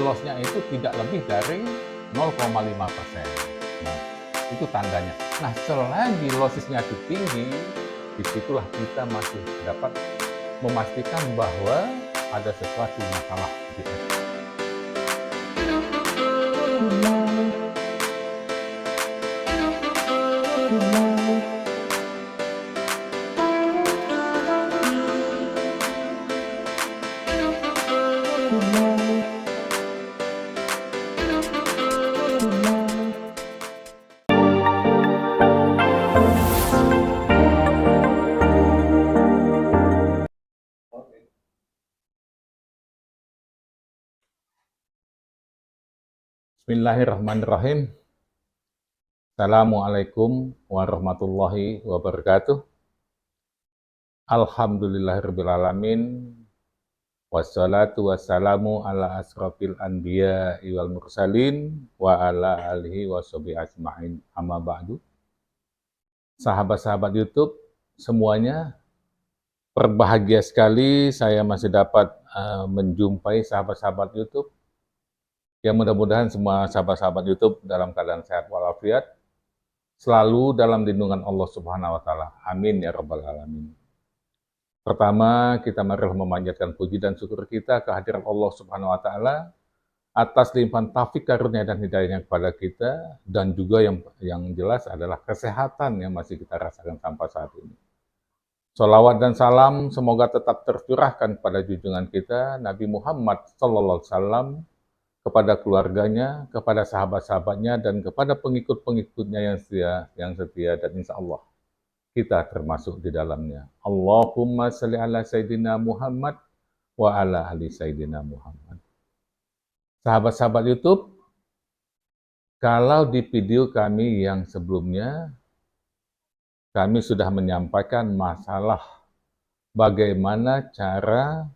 loss-nya itu tidak lebih dari 0,5%. Nah, itu tandanya. Nah, selagi lossnya itu tinggi, disitulah kita masih dapat memastikan bahwa ada sesuatu masalah di SPU. Bismillahirrahmanirrahim. Assalamualaikum warahmatullahi wabarakatuh. Alhamdulillahirrabbilalamin. Wassalatu wassalamu ala asrafil anbiya wal mursalin wa ala alihi wa sahbihi ajma'in, amma ba'du. Sahabat-sahabat YouTube semuanya, berbahagia sekali saya masih dapat menjumpai sahabat-sahabat YouTube. Ya, mudah-mudahan semua sahabat-sahabat YouTube dalam keadaan sehat walafiat, selalu dalam lindungan Allah Subhanahu wa Ta'ala. Amin ya Rabbal 'Alamin. Pertama, kita marilah memanjatkan puji dan syukur kita kehadiran Allah Subhanahu wa Ta'ala atas limpahan taufik karunia dan hidayahnya kepada kita, dan juga yang jelas adalah kesehatan yang masih kita rasakan sampai saat ini. Sholawat dan salam semoga tetap tercurahkan kepada junjungan kita Nabi Muhammad SAW, kepada keluarganya, kepada sahabat-sahabatnya, dan kepada pengikut-pengikutnya yang setia, dan insya Allah kita termasuk di dalamnya. Allahumma sholli ala Sayyidina Muhammad wa ala ali Sayyidina Muhammad. Sahabat-sahabat YouTube, kalau di video kami yang sebelumnya, kami sudah menyampaikan masalah bagaimana cara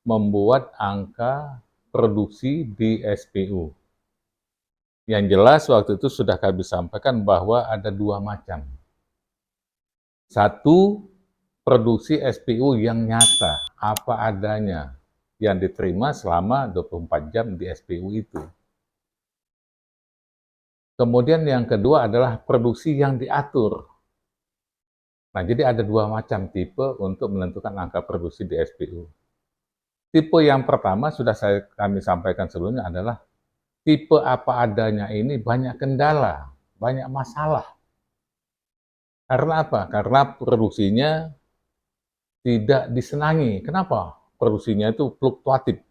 membuat angka produksi di SPU. Yang jelas waktu itu sudah kami sampaikan bahwa ada dua macam. Satu, produksi SPU yang nyata, apa adanya, yang diterima selama 24 jam di SPU itu. Kemudian yang kedua adalah produksi yang diatur. Nah, jadi ada dua macam tipe untuk menentukan angka produksi di SPU. Tipe yang pertama sudah kami sampaikan sebelumnya adalah tipe apa adanya ini banyak kendala, banyak masalah. Karena apa? Karena produksinya tidak disenangi. Kenapa? Produksinya itu fluktuatif.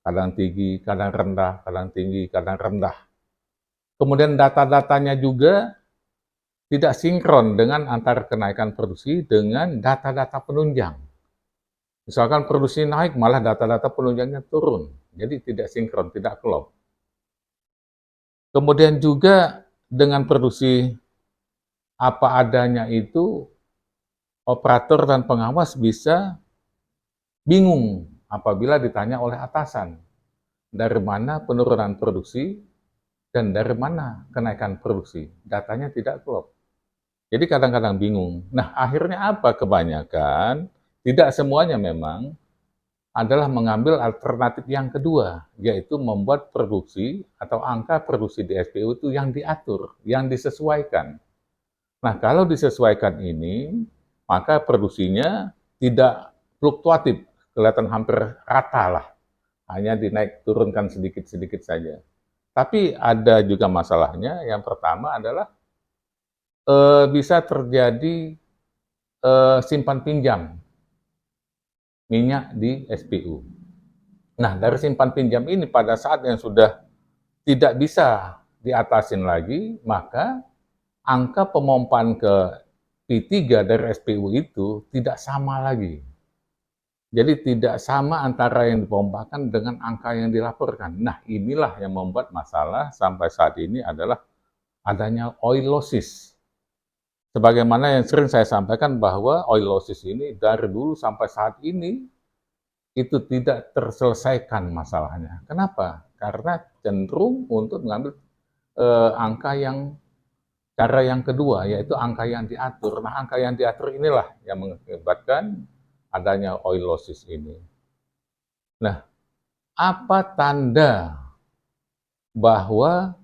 Kadang tinggi, kadang rendah, kadang tinggi, kadang rendah. Kemudian data-datanya juga tidak sinkron dengan antara kenaikan produksi dengan data-data penunjang. Misalkan produksi naik, malah data-data penunjangnya turun. Jadi tidak sinkron, tidak klop. Kemudian juga dengan produksi apa adanya itu, operator dan pengawas bisa bingung apabila ditanya oleh atasan. Dari mana penurunan produksi dan dari mana kenaikan produksi. Datanya tidak klop. Jadi kadang-kadang bingung. Nah, akhirnya apa? Kebanyakan, tidak semuanya memang, adalah mengambil alternatif yang kedua, yaitu membuat produksi atau angka produksi di SPU itu yang diatur, yang disesuaikan. Nah, kalau disesuaikan ini, maka produksinya tidak fluktuatif, kelihatan hampir rata lah, hanya dinaik turunkan sedikit-sedikit saja. Tapi ada juga masalahnya. Yang pertama adalah bisa terjadi simpan pinjam minyak di SPU. Nah, dari simpan pinjam ini pada saat yang sudah tidak bisa diatasin lagi, maka angka pemompaan ke P3 dari SPU itu tidak sama lagi. Jadi tidak sama antara yang dipompakan dengan angka yang dilaporkan. Nah, inilah yang membuat masalah sampai saat ini adalah adanya oil losses. Sebagaimana yang sering saya sampaikan bahwa oil losses ini dari dulu sampai saat ini itu tidak terselesaikan masalahnya. Kenapa? Karena cenderung untuk mengambil cara yang kedua, yaitu angka yang diatur. Nah, angka yang diatur inilah yang mengakibatkan adanya oil losses ini. Nah, apa tanda bahwa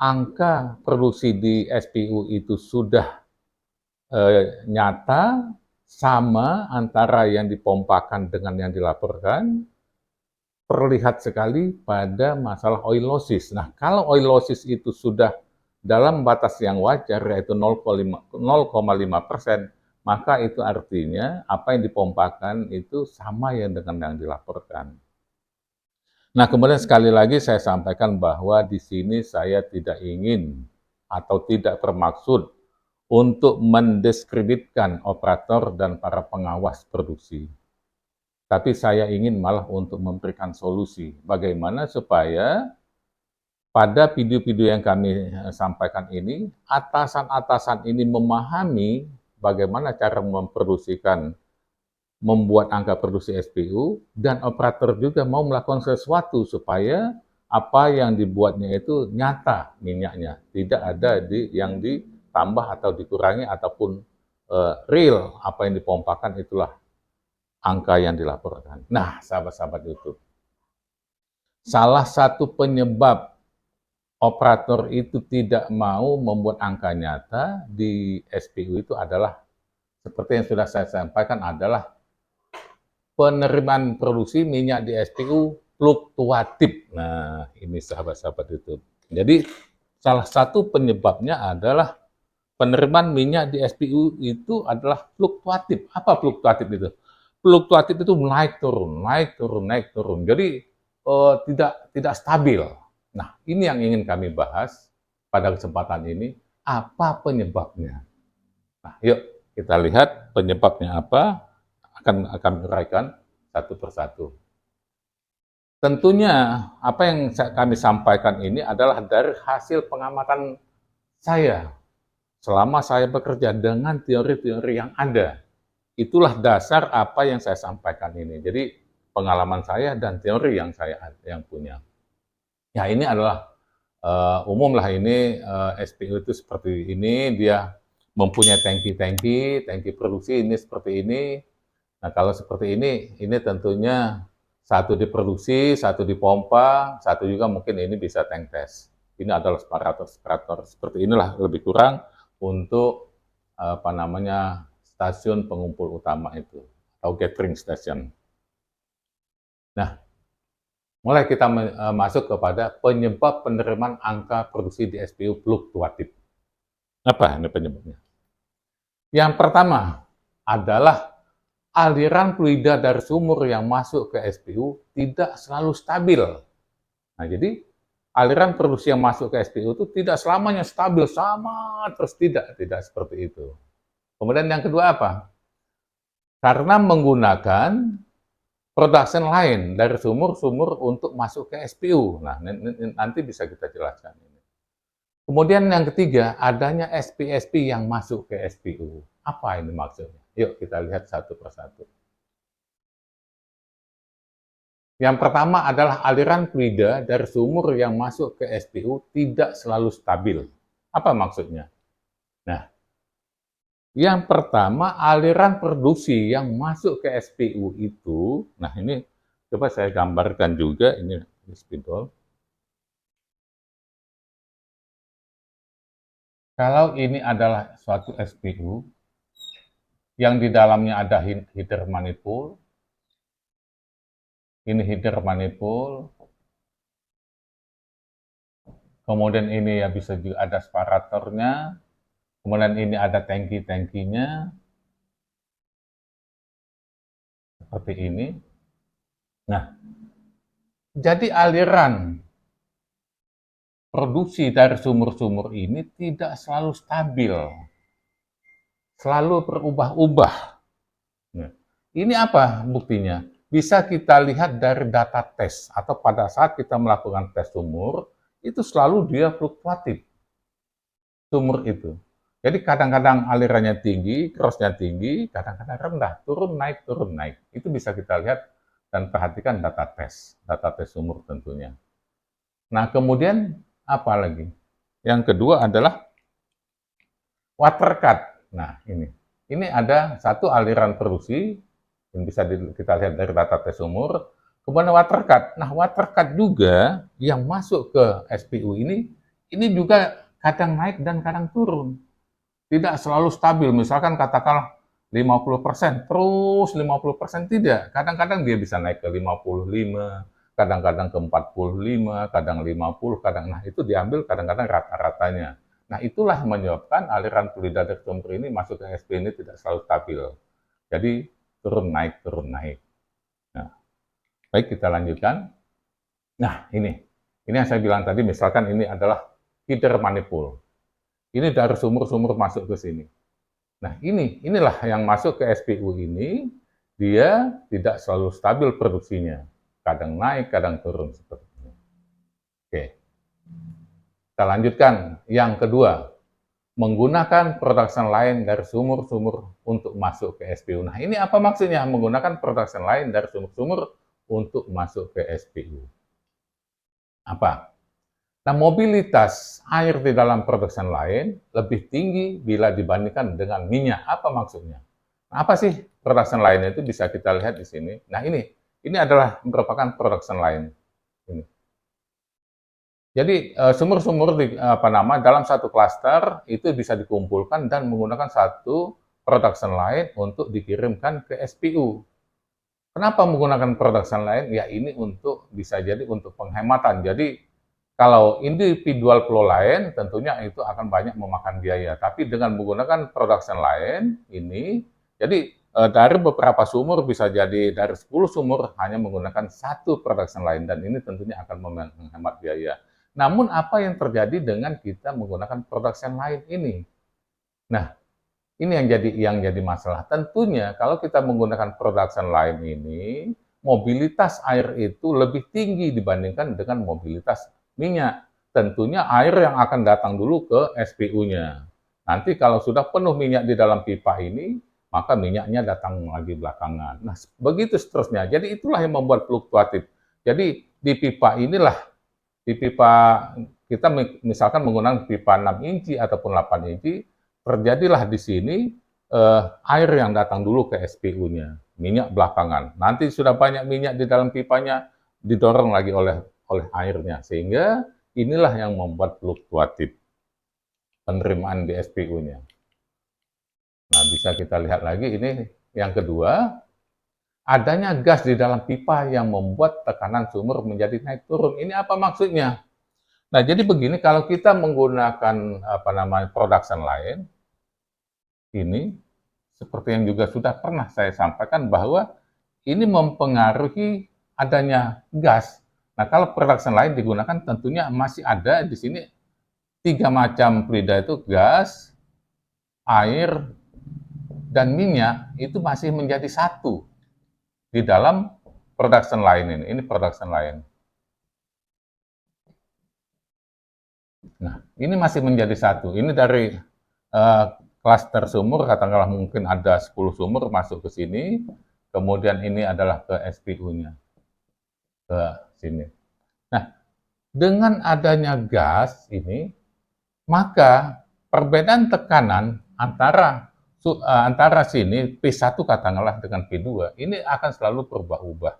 angka produksi di SPU itu sudah nyata, sama antara yang dipompakan dengan yang dilaporkan, terlihat sekali pada masalah oilosis. Nah, kalau oilosis itu sudah dalam batas yang wajar, yaitu 0,5%, maka itu artinya apa yang dipompakan itu sama yang dengan yang dilaporkan. Nah, kemudian sekali lagi saya sampaikan bahwa di sini saya tidak ingin atau tidak bermaksud untuk mendiskreditkan operator dan para pengawas produksi. Tapi saya ingin malah untuk memberikan solusi. Bagaimana supaya pada video-video yang kami sampaikan ini, atasan-atasan ini memahami bagaimana cara memproduksikan, membuat angka produksi SPU, dan operator juga mau melakukan sesuatu supaya apa yang dibuatnya itu nyata minyaknya. Tidak ada yang ditambah atau dikurangi ataupun real apa yang dipompakan itulah angka yang dilaporkan. Nah, sahabat-sahabat YouTube, salah satu penyebab operator itu tidak mau membuat angka nyata di SPU itu adalah, seperti yang sudah saya sampaikan, adalah penerimaan produksi minyak di SPU fluktuatif. Nah, ini sahabat-sahabat YouTube. Jadi, salah satu penyebabnya adalah penerimaan minyak di SPU itu adalah fluktuatif. Apa fluktuatif itu? Fluktuatif itu naik turun, naik turun, naik turun. Jadi tidak stabil. Nah, ini yang ingin kami bahas pada kesempatan ini. Apa penyebabnya? Nah, yuk kita lihat penyebabnya apa. Akan uraikan satu persatu. Tentunya apa yang kami sampaikan ini adalah dari hasil pengamatan saya selama saya bekerja dengan teori-teori yang ada. Itulah dasar apa yang saya sampaikan ini. Jadi pengalaman saya dan teori yang saya punya. Ya, ini adalah umum lah ini, SPU itu seperti ini, dia mempunyai tangki produksi ini seperti ini. Nah, kalau seperti ini tentunya satu diproduksi, satu dipompa, satu juga mungkin ini bisa tank test. Ini adalah separator seperti inilah lebih kurang untuk apa namanya, stasiun pengumpul utama itu, atau gathering station. Nah, mulai kita masuk kepada penyebab penerimaan angka produksi di SPU fluktuatif. Apa ini penyebabnya? Yang pertama adalah aliran fluida dari sumur yang masuk ke SPU tidak selalu stabil. Nah, jadi aliran produksi yang masuk ke SPU itu tidak selamanya stabil, sama terus tidak seperti itu. Kemudian yang kedua apa? Karena menggunakan production lain dari sumur-sumur untuk masuk ke SPU. Nah, nanti bisa kita jelaskan ini. Kemudian yang ketiga, adanya SP-SP yang masuk ke SPU. Apa ini maksudnya? Yuk kita lihat satu persatu. Yang pertama adalah aliran fluida dari sumur yang masuk ke SPU tidak selalu stabil. Apa maksudnya? Nah, yang pertama, aliran produksi yang masuk ke SPU itu, nah ini coba saya gambarkan juga, ini spidol. Kalau ini adalah suatu SPU, yang di dalamnya ada header manifold, ini header manifold, kemudian ini ya bisa juga ada separatornya, kemudian ini ada tangki-tangkinya, seperti ini. Nah, jadi aliran produksi dari sumur-sumur ini tidak selalu stabil, selalu berubah-ubah. Nah, ini apa buktinya? Bisa kita lihat dari data tes, atau pada saat kita melakukan tes sumur, itu selalu dia fluktuatif, sumur itu. Jadi kadang-kadang alirannya tinggi, cross-nya tinggi, kadang-kadang rendah, turun naik. Itu bisa kita lihat dan perhatikan data tes sumur tentunya. Nah, kemudian apa lagi? Yang kedua adalah water cut. Nah, ini ada satu aliran produksi yang bisa kita lihat dari data tes sumur, Kemudian water cut. Nah, water cut juga yang masuk ke SPU ini juga kadang naik dan kadang turun. Tidak selalu stabil. Misalkan katakanlah 50%, terus 50% tidak. Kadang-kadang dia bisa naik ke 55, kadang-kadang ke 45, kadang 50, kadang. Nah, itu diambil kadang-kadang rata-ratanya. Nah, itulah yang menyebabkan aliran fluida dari sumber ini masuk ke SPU ini tidak selalu stabil. Jadi turun naik, turun naik. Nah, baik, kita lanjutkan. Nah, ini yang saya bilang tadi, misalkan ini adalah feeder manifold. Ini dari sumur-sumur masuk ke sini. Nah, inilah yang masuk ke SPU ini, dia tidak selalu stabil produksinya. Kadang naik, kadang turun seperti ini. Oke. Kita lanjutkan. Yang kedua, menggunakan production line dari sumur-sumur untuk masuk ke SPU. Nah, ini apa maksudnya? Menggunakan production line dari sumur-sumur untuk masuk ke SPU. Apa? Nah, mobilitas air di dalam production line lebih tinggi bila dibandingkan dengan minyak. Apa maksudnya? Nah, apa sih production line itu? Bisa kita lihat di sini. Nah, ini adalah merupakan production line. Ini. Jadi sumur-sumur dalam satu klaster itu bisa dikumpulkan dan menggunakan satu production line untuk dikirimkan ke SPU. Kenapa menggunakan production line? Ya, ini bisa jadi untuk penghematan. Jadi kalau individual flow line tentunya itu akan banyak memakan biaya. Tapi dengan menggunakan production line ini, jadi dari beberapa sumur bisa jadi dari 10 sumur hanya menggunakan satu production line dan ini tentunya akan menghemat biaya. Namun apa yang terjadi dengan kita menggunakan production line ini? Nah, ini yang jadi masalah. Tentunya kalau kita menggunakan production line ini, mobilitas air itu lebih tinggi dibandingkan dengan mobilitas minyak. Tentunya air yang akan datang dulu ke SPU-nya. Nanti kalau sudah penuh minyak di dalam pipa ini, maka minyaknya datang lagi belakangan. Nah, begitu seterusnya. Jadi itulah yang membuat fluktuatif. Jadi di pipa kita misalkan menggunakan pipa 6 inci ataupun 8 inci, terjadilah di sini air yang datang dulu ke SPU-nya, minyak belakangan. Nanti sudah banyak minyak di dalam pipanya, didorong lagi oleh airnya, sehingga inilah yang membuat fluktuatif penerimaan di SPU-nya. Nah, bisa kita lihat lagi ini yang kedua, adanya gas di dalam pipa yang membuat tekanan sumur menjadi naik turun. Ini apa maksudnya? Nah, jadi begini, kalau kita menggunakan production line, ini seperti yang juga sudah pernah saya sampaikan bahwa ini mempengaruhi adanya gas. Nah, kalau production line digunakan tentunya masih ada di sini 3 macam fluida itu gas, air, dan minyak itu masih menjadi satu di dalam production line ini. Ini production line. Nah, ini masih menjadi satu. Ini dari klaster sumur, katakanlah mungkin ada 10 sumur masuk ke sini, kemudian ini adalah ke SPU-nya, ke sini. Nah, dengan adanya gas ini, maka perbedaan tekanan antara sini P1 katakanlah dengan P2 ini akan selalu berubah-ubah.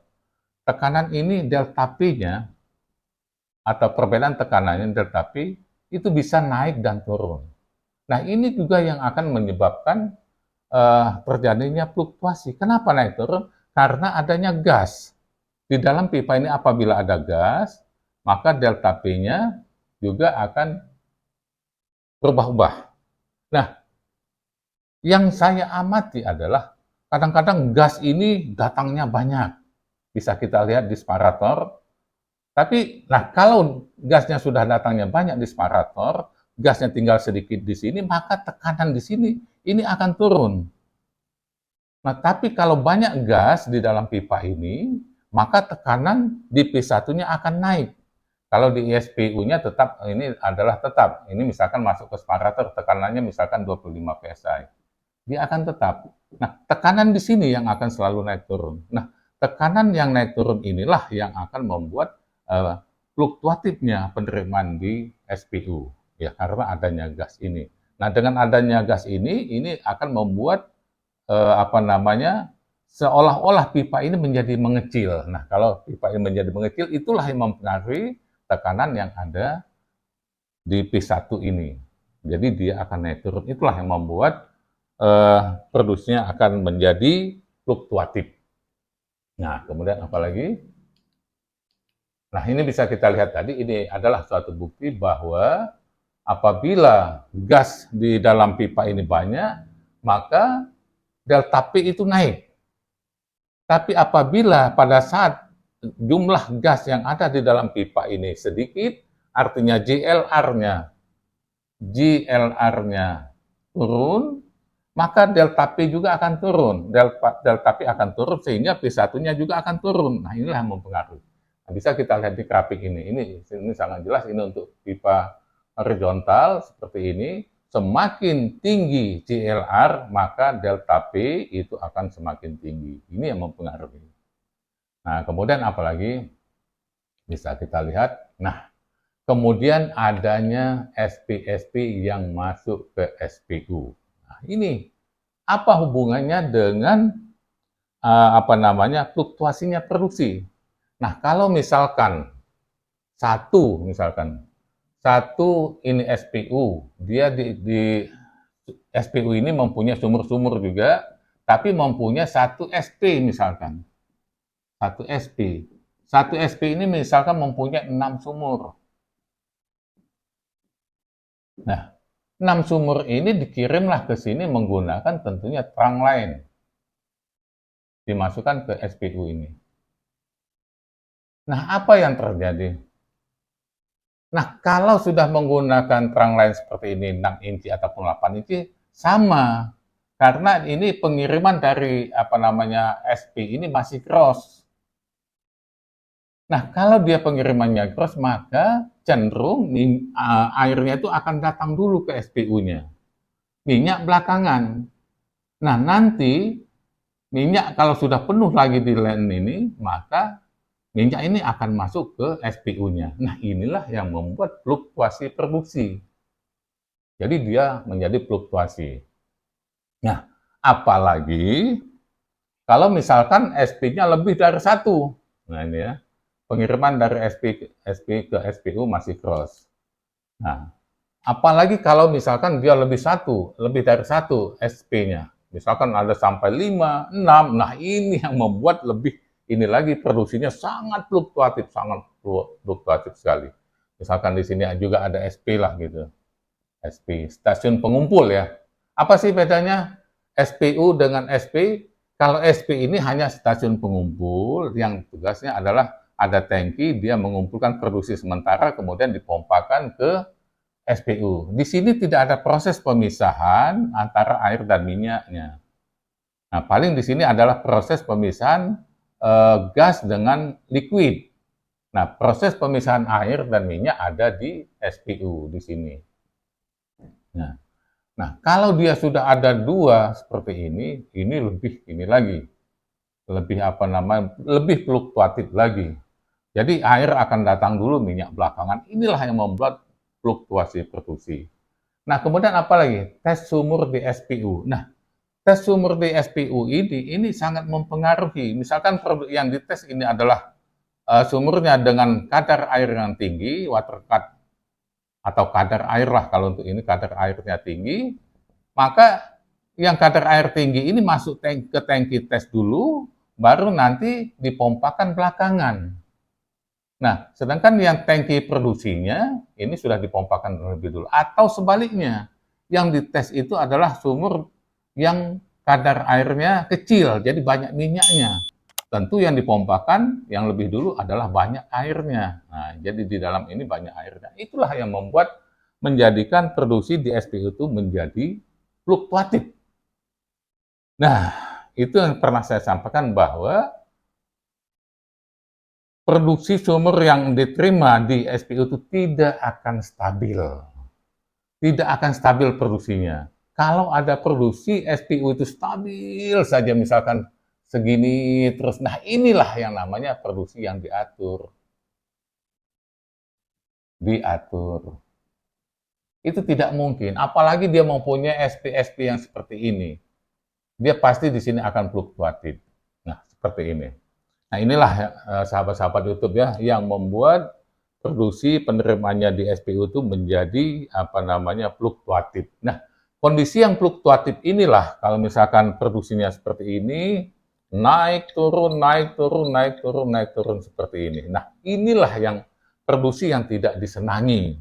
Tekanan ini delta P-nya atau perbedaan tekanannya delta P itu bisa naik dan turun. Nah, ini juga yang akan menyebabkan terjadinya fluktuasi. Kenapa naik turun? Karena adanya gas. Di dalam pipa ini apabila ada gas, maka delta P-nya juga akan berubah-ubah. Nah, yang saya amati adalah kadang-kadang gas ini datangnya banyak. Bisa kita lihat di separator. Tapi, nah kalau gasnya sudah datangnya banyak di separator, gasnya tinggal sedikit di sini, maka tekanan di sini ini akan turun. Nah, tapi kalau banyak gas di dalam pipa ini, maka tekanan di P1-nya akan naik. Kalau di ISPU-nya tetap, ini adalah tetap. Ini misalkan masuk ke separator, tekanannya misalkan 25 PSI. Dia akan tetap. Nah, tekanan di sini yang akan selalu naik turun. Nah, tekanan yang naik turun inilah yang akan membuat fluktuatifnya penerimaan di SPU. Ya, karena adanya gas ini. Nah, dengan adanya gas ini akan membuat seolah-olah pipa ini menjadi mengecil. Nah, kalau pipa ini menjadi mengecil, itulah yang mempengaruhi tekanan yang ada di P1 ini. Jadi dia akan naik turun. Itulah yang membuat produksinya akan menjadi fluktuatif. Nah, kemudian apalagi? Nah, ini bisa kita lihat tadi, ini adalah suatu bukti bahwa apabila gas di dalam pipa ini banyak, maka delta P itu naik. Tapi apabila pada saat jumlah gas yang ada di dalam pipa ini sedikit, artinya GLR-nya turun, maka delta P juga akan turun. Delta P akan turun sehingga P1-nya juga akan turun. Nah, inilah yang mempengaruhi. Nah, bisa kita lihat di grafik ini. Ini sangat jelas, ini untuk pipa horizontal seperti ini. Semakin tinggi GLR, maka delta P itu akan semakin tinggi. Ini yang mempengaruhi. Nah, kemudian apalagi bisa kita lihat. Nah, kemudian adanya SP-SP yang masuk ke SPU. Nah, ini apa hubungannya dengan fluktuasinya produksi? Nah, kalau misalkan satu ini SPU, dia di SPU ini mempunyai sumur-sumur juga, tapi mempunyai satu SP misalkan. Satu SP. Satu SP ini misalkan mempunyai 6 sumur. Nah, 6 sumur ini dikirimlah ke sini menggunakan tentunya trunk line. Dimasukkan ke SPU ini. Nah, apa yang terjadi? Nah, kalau sudah menggunakan trunk line seperti ini, 6 inci ataupun 8 inci, sama. Karena ini pengiriman dari SP ini masih cross. Nah, kalau dia pengirimannya cross, maka cenderung airnya itu akan datang dulu ke SPU-nya. Minyak belakangan. Nah, nanti minyak kalau sudah penuh lagi di line ini, maka minyak ini akan masuk ke SPU-nya. Nah, inilah yang membuat fluktuasi produksi. Jadi dia menjadi fluktuasi. Nah, apalagi kalau misalkan SP-nya lebih dari 1. Nah, ini ya. Pengiriman dari SP ke SPU masih cross. Nah, apalagi kalau misalkan dia lebih dari 1 SP-nya. Misalkan ada sampai 5, 6. Nah, ini yang membuat ini lagi produksinya sangat fluktuatif sekali. Misalkan di sini juga ada SP lah gitu. SP, stasiun pengumpul ya. Apa sih bedanya SPU dengan SP? Kalau SP ini hanya stasiun pengumpul yang tugasnya adalah ada tangki, dia mengumpulkan produksi sementara kemudian dipompakan ke SPU. Di sini tidak ada proses pemisahan antara air dan minyaknya. Nah, paling di sini adalah proses pemisahan gas dengan liquid. Nah, proses pemisahan air dan minyak ada di SPU di sini. Nah, kalau dia sudah ada 2 seperti ini lebih fluktuatif lagi. Jadi air akan datang dulu, minyak belakangan. Inilah yang membuat fluktuasi produksi. Nah, kemudian apa lagi? Tes sumur di SPU. Nah, tes sumur di SPU ini sangat mempengaruhi. Misalkan yang dites ini adalah sumurnya dengan kadar air yang tinggi, water cut atau kadar air lah kalau untuk ini kadar airnya tinggi, maka yang kadar air tinggi ini masuk ke tangki tes dulu, baru nanti dipompakan belakangan. Nah, sedangkan yang tangki produksinya ini sudah dipompakan terlebih dulu. Atau sebaliknya, yang dites itu adalah sumur yang kadar airnya kecil, jadi banyak minyaknya. Tentu yang dipompakan yang lebih dulu adalah banyak airnya. Nah, jadi di dalam ini banyak airnya. Itulah yang menjadikan produksi di SPU itu menjadi fluktuatif. Nah, itu yang pernah saya sampaikan bahwa produksi sumur yang diterima di SPU itu tidak akan stabil. Tidak akan stabil produksinya. Kalau ada produksi SPU itu stabil saja misalkan segini terus. Nah, inilah yang namanya produksi yang diatur. Itu tidak mungkin, apalagi dia mempunyai SP-SP yang seperti ini. Dia pasti di sini akan fluktuatif. seperti ini. Nah inilah sahabat-sahabat YouTube ya, yang membuat produksi penerimaannya di SPU itu menjadi fluktuatif. Nah, kondisi yang fluktuatif inilah kalau misalkan produksinya seperti ini, naik turun, naik turun, naik turun, naik turun seperti ini. Nah, inilah yang produksi yang tidak disenangi.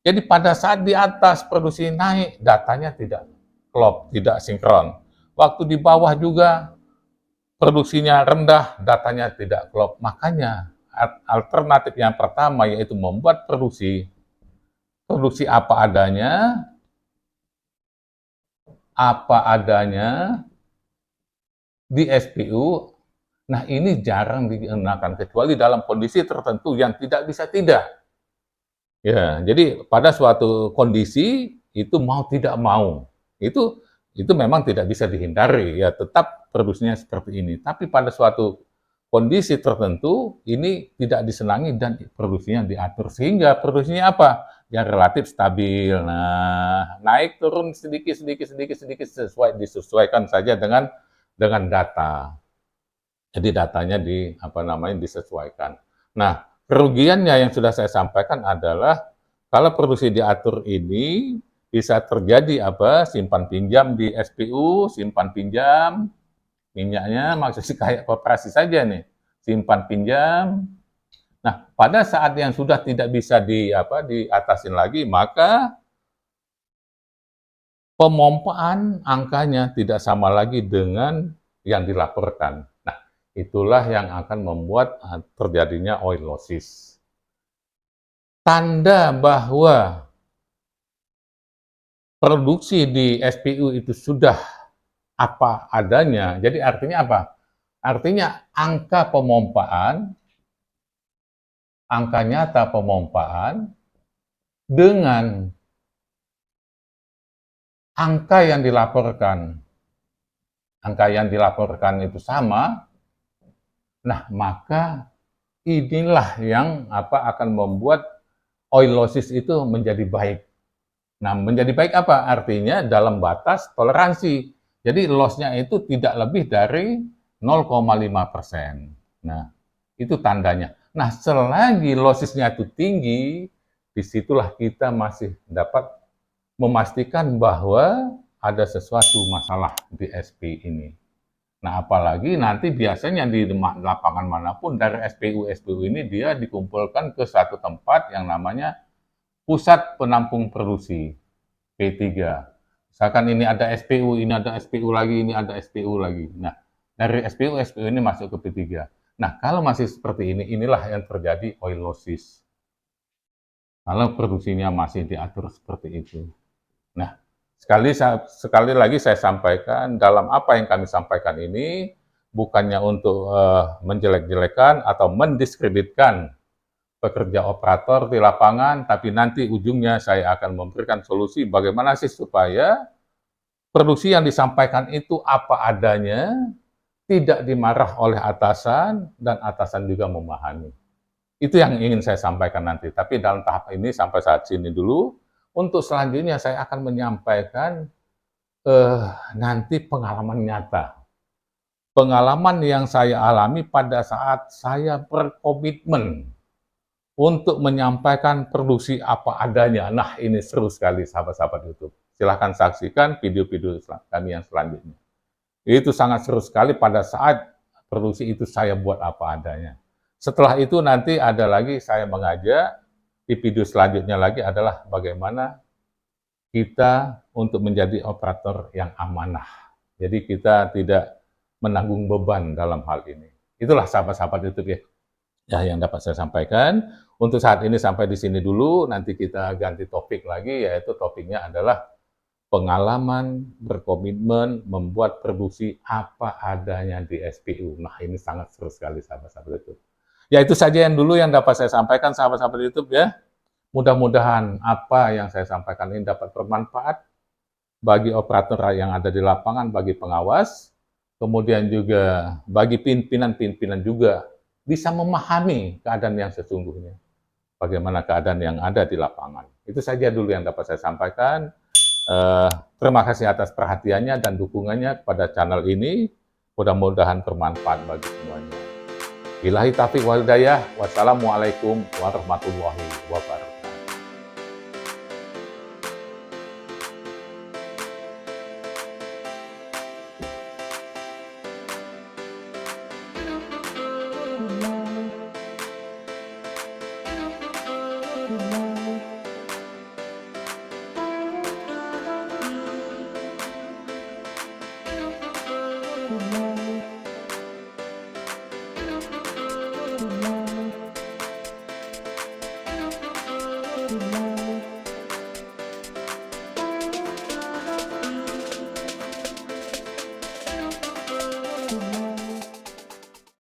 Jadi pada saat di atas produksi naik, datanya tidak klop, tidak sinkron. Waktu di bawah juga produksinya rendah, datanya tidak klop. Makanya alternatif yang pertama yaitu membuat produksi apa adanya di SPU. Nah ini jarang digunakan kecuali dalam kondisi tertentu yang tidak bisa tidak. Ya, jadi pada suatu kondisi itu mau tidak mau itu memang tidak bisa dihindari ya, tetap produksinya seperti ini. Tapi pada suatu kondisi tertentu ini tidak disenangi dan produksinya diatur sehingga produksinya apa? Yang relatif stabil. Nah, naik turun sedikit disesuaikan saja dengan data. Jadi datanya disesuaikan. Nah, kerugiannya yang sudah saya sampaikan adalah kalau produksi diatur ini bisa terjadi simpan pinjam di SPU, simpan pinjam minyaknya maksudnya kayak koperasi saja nih, simpan pinjam. Nah, pada saat yang sudah tidak bisa diatasin lagi, maka pemompaan angkanya tidak sama lagi dengan yang dilaporkan. Nah, itulah yang akan membuat terjadinya oil losses. Tanda bahwa produksi di SPU itu sudah apa adanya, jadi artinya apa? Artinya angka nyata pemompaan dengan angka yang dilaporkan itu sama, nah maka inilah yang akan membuat oil losses itu menjadi baik. Nah, menjadi baik apa? Artinya dalam batas toleransi. Jadi loss-nya itu tidak lebih dari 0,5%. Nah, itu tandanya. Nah, selagi losses-nya itu tinggi, disitulah kita masih dapat memastikan bahwa ada sesuatu masalah di SP ini. Nah, apalagi nanti biasanya di lapangan manapun dari SPU ini dia dikumpulkan ke satu tempat yang namanya Pusat Penampung Produksi, P3. Misalkan ini ada SPU, ini ada SPU lagi, ini ada SPU lagi. Nah, dari SPU ini masuk ke P3. Nah, kalau masih seperti ini, inilah yang terjadi oil losses. Kalau produksinya masih diatur seperti itu. Nah, sekali lagi saya sampaikan, dalam apa yang kami sampaikan ini, bukannya untuk menjelek-jelekan atau mendiskreditkan pekerja operator di lapangan, tapi nanti ujungnya saya akan memberikan solusi bagaimana sih supaya produksi yang disampaikan itu apa adanya, tidak dimarah oleh atasan, dan atasan juga memahami. Itu yang ingin saya sampaikan nanti. Tapi dalam tahap ini sampai saat sini dulu. Untuk selanjutnya saya akan menyampaikan nanti pengalaman nyata. Pengalaman yang saya alami pada saat saya berkomitmen untuk menyampaikan produksi apa adanya. Nah, ini seru sekali sahabat-sahabat YouTube. Silahkan saksikan video-video kami yang selanjutnya. Itu sangat seru sekali pada saat produksi itu saya buat apa adanya. Setelah itu nanti ada lagi saya mengajak di video selanjutnya lagi adalah bagaimana kita untuk menjadi operator yang amanah. Jadi kita tidak menanggung beban dalam hal ini. Itulah sahabat-sahabat YouTube ya yang dapat saya sampaikan. Untuk saat ini sampai di sini dulu, nanti kita ganti topik lagi, yaitu topiknya adalah pengalaman berkomitmen membuat produksi apa adanya di SPU. Nah, ini sangat seru sekali sahabat-sahabat YouTube. Ya, itu saja yang dulu yang dapat saya sampaikan sahabat-sahabat YouTube ya. Mudah-mudahan apa yang saya sampaikan ini dapat bermanfaat bagi operator yang ada di lapangan, bagi pengawas, kemudian juga bagi pimpinan-pimpinan juga bisa memahami keadaan yang sesungguhnya. Bagaimana keadaan yang ada di lapangan. Itu saja dulu yang dapat saya sampaikan. Terima kasih atas perhatiannya dan dukungannya kepada channel ini. Mudah-mudahan bermanfaat bagi semuanya. Billahi taufiq wal hidayah. Wassalamualaikum warahmatullahi wabarakatuh.